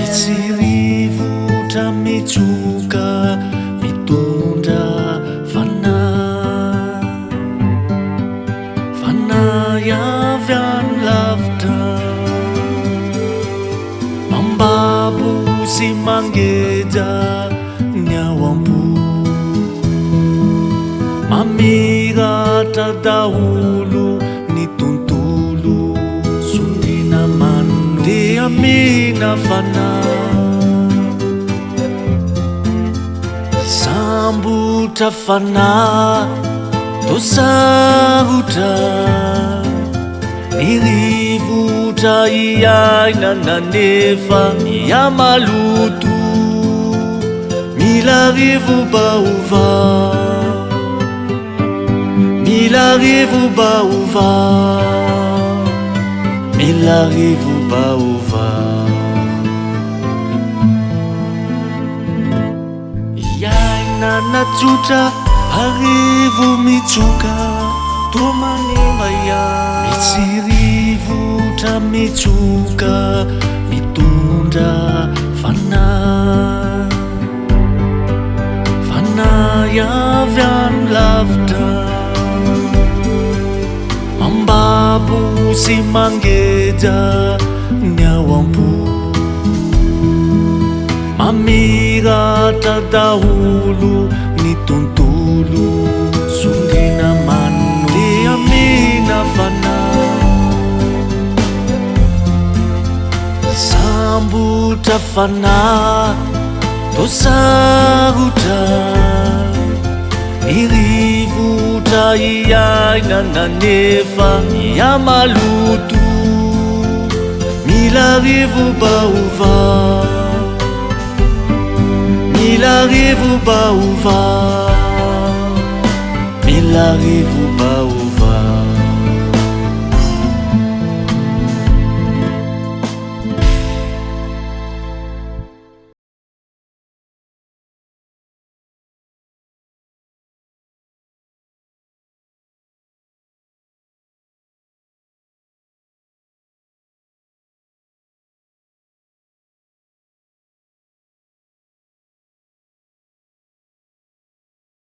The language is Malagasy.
Mitsirivotra mitsoka mitondra fanahy avy any lavitra, mambabo sy mangeja ny ao am-po, mamiratra daholo ny tontolo sondrina mandeha mina fanahy, sambotra fanahy tosarotra mirivotra iainana nefa miamaloto, mila rivo-baova, mila rivo-baova, mila rivo-baova. Iainana tsotra arivo mitsoka toa manimba ihany, mitsirivotra mitsoka mitondra fanahy avy any lavitra, mambabo sy mangeja ny ao am-po, mamiratra daholo ny tontolo sondrina mandeha mina fanahy, sambotra fanahy tosarotra mirivotra iainana nefa miamaloto, mila rivo-baova, mila rivo-baova, mila rivo-baova.